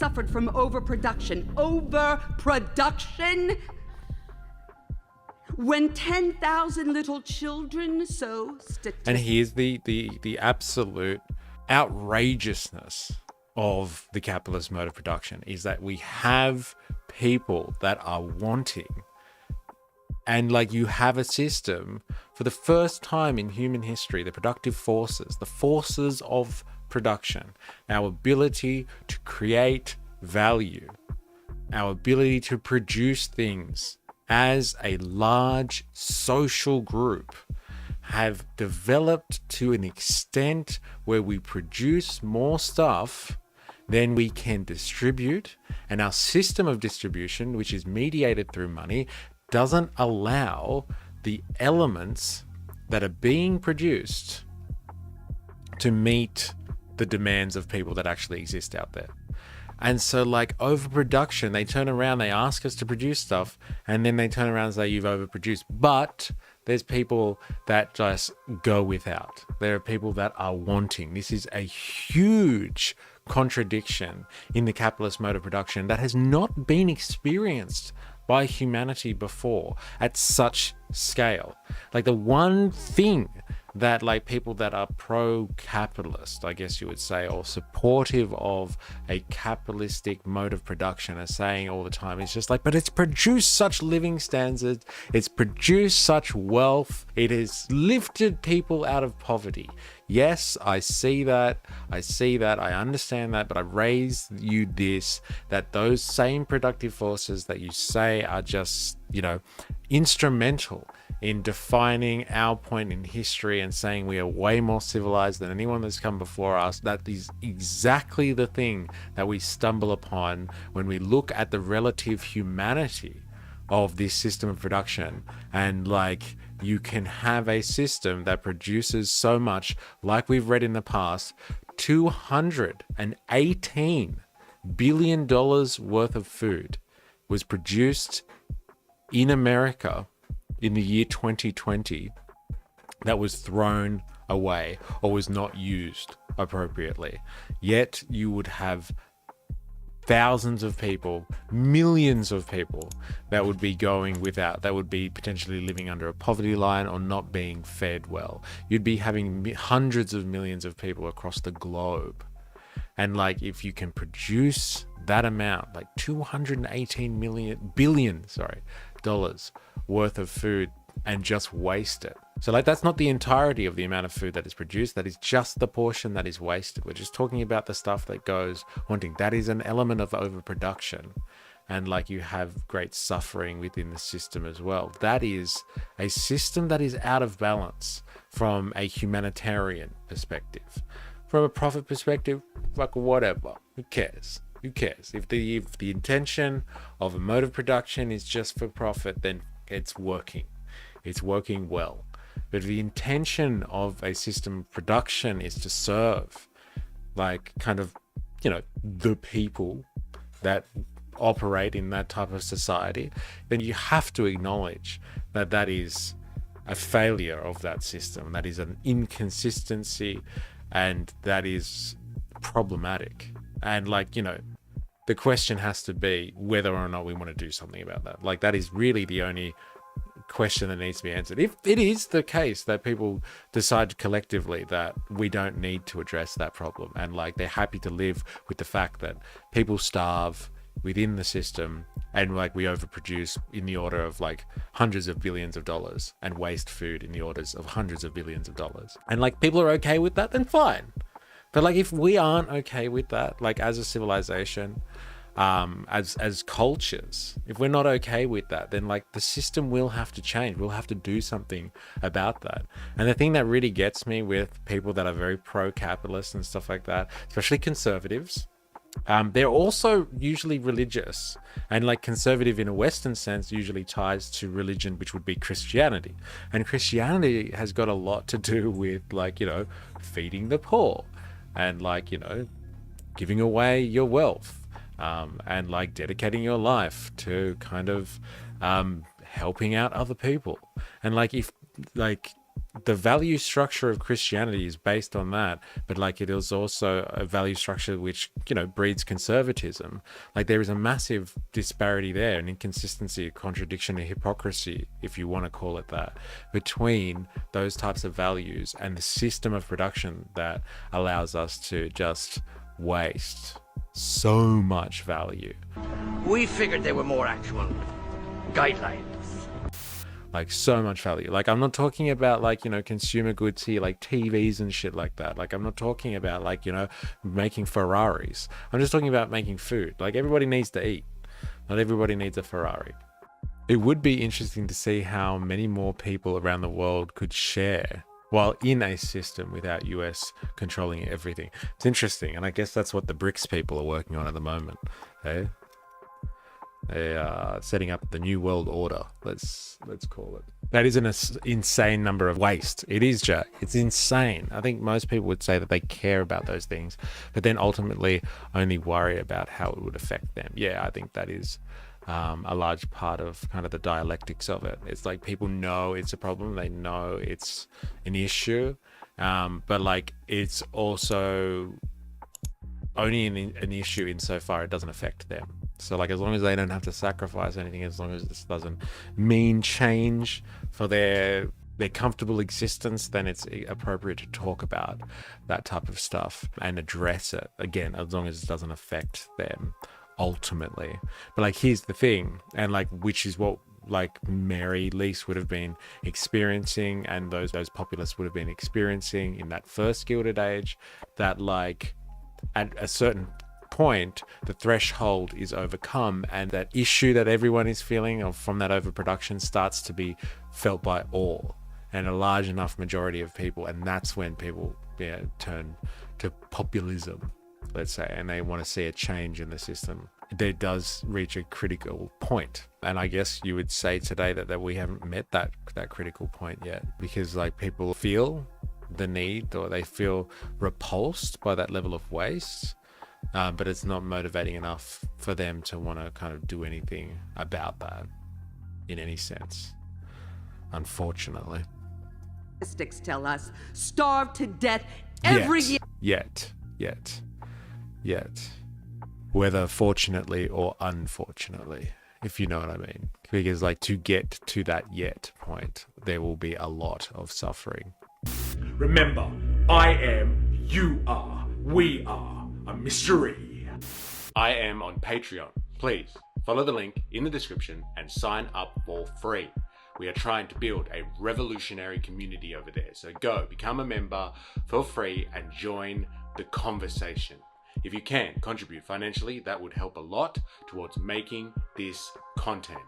suffered from overproduction. Overproduction? When 10,000 little children so And here's the absolute outrageousness of the capitalist mode of production is that we have people that are wanting, and like you have a system for the first time in human history, the productive forces, the forces of production, our ability to create value, our ability to produce things as a large social group, have developed to an extent where we produce more stuff than we can distribute, and our system of distribution, which is mediated through money, doesn't allow the elements that are being produced to meet the demands of people that actually exist out there. And so like overproduction, they turn around, they ask us to produce stuff, and then they turn around and say, you've overproduced. But there's people that just go without. There are people that are wanting. This is a huge contradiction in the capitalist mode of production that has not been experienced by humanity before at such scale. Like the one thing that like people that are pro-capitalist, I guess you would say, or supportive of a capitalistic mode of production are saying all the time, it's just like, but it's produced such living standards, it's produced such wealth, it has lifted people out of poverty. Yes, I see that, I understand that, but I raise you this, that those same productive forces that you say are just, you know, instrumental in defining our point in history and saying we are way more civilized than anyone that's come before us, that is exactly the thing that we stumble upon when we look at the relative humanity of this system of production. And like, you can have a system that produces so much, like we've read in the past, $218 billion worth of food was produced in America in the year 2020 that was thrown away or was not used appropriately. Yet you would have thousands of people, millions of people that would be going without, that would be potentially living under a poverty line or not being fed well. You'd be having hundreds of millions of people across the globe. And like, if you can produce that amount, like $218 billion dollars worth of food and just waste it. So like, that's not the entirety of the amount of food that is produced. That is just the portion that is wasted. We're just talking about the stuff that goes wanting. That is an element of overproduction. And like, you have great suffering within the system as well. That is a system that is out of balance from a humanitarian perspective. From a profit perspective, like whatever, who cares? Who cares? If the intention of a mode of production is just for profit, then it's working. It's working well. But if the intention of a system of production is to serve, like, kind of, you know, the people that operate in that type of society, then you have to acknowledge that that is a failure of that system. That is an inconsistency, and that is problematic. And like, you know, the question has to be whether or not we want to do something about that. Like, that is really the only question that needs to be answered. If it is the case that people decide collectively that we don't need to address that problem, and like, they're happy to live with the fact that people starve within the system, and like, we overproduce in the order of like hundreds of billions of dollars and waste food in the orders of hundreds of billions of dollars, and like, people are okay with that, then fine. But like, if we aren't okay with that, like as a civilization, as cultures, if we're not okay with that, then like, the system will have to change. We'll have to do something about that. And the thing that really gets me with people that are very pro-capitalist and stuff like that, especially conservatives, they're also usually religious, and like, conservative in a Western sense usually ties to religion, which would be Christianity. And Christianity has got a lot to do with like, you know, feeding the poor, and like, you know, giving away your wealth, and like, dedicating your life to kind of helping out other people. And like, if like, the value structure of Christianity is based on that, but like it is also a value structure which, you know, breeds conservatism. Like there is a massive disparity there, an inconsistency, a contradiction, a hypocrisy, if you want to call it that, between those types of values and the system of production that allows us to just waste so much value. We figured they were more actual guidelines. Like so much value. Like I'm not talking about like, you know, consumer goods here, like TVs and shit like that. Like I'm not talking about like, you know, making Ferraris. I'm just talking about making food. Like everybody needs to eat. Not everybody needs a Ferrari. It would be interesting to see how many more people around the world could share while in a system without US controlling everything. It's interesting. And I guess that's what the BRICS people are working on at the moment. Hey? They are setting up the new world order. Let's call it. That is an insane number of waste. It is, Jack. It's insane. I think most people would say that they care about those things, but then ultimately only worry about how it would affect them. Yeah, I think that is a large part of kind of the dialectics of it. It's like people know it's a problem. They know it's an issue, but like it's also only an issue insofar it doesn't affect them. So like as long as they don't have to sacrifice anything, as long as this doesn't mean change for their comfortable existence, then it's appropriate to talk about that type of stuff and address it, again, as long as it doesn't affect them ultimately. But like here's the thing, and like which is what like Mary Lease would have been experiencing and those populists would have been experiencing in that first Gilded Age, that like at a certain point the threshold is overcome and that issue that everyone is feeling of from that overproduction starts to be felt by all and a large enough majority of people, and that's when people turn to populism, let's say, and they want to see a change in the system. There does reach a critical point, and I guess you would say today that we haven't met that critical point yet, because like people feel the need or they feel repulsed by that level of waste, but it's not motivating enough for them to want to kind of do anything about that in any sense, unfortunately. Statistics tell us starve to death every year. Yet. Whether fortunately or unfortunately, if you know what I mean. Because like to get to that yet point, there will be a lot of suffering. Remember, I am, you are, we are a mystery. I am on Patreon. Please follow the link in the description and sign up for free. We are trying to build a revolutionary community over there. So go become a member for free and join the conversation. If you can contribute financially, that would help a lot towards making this content.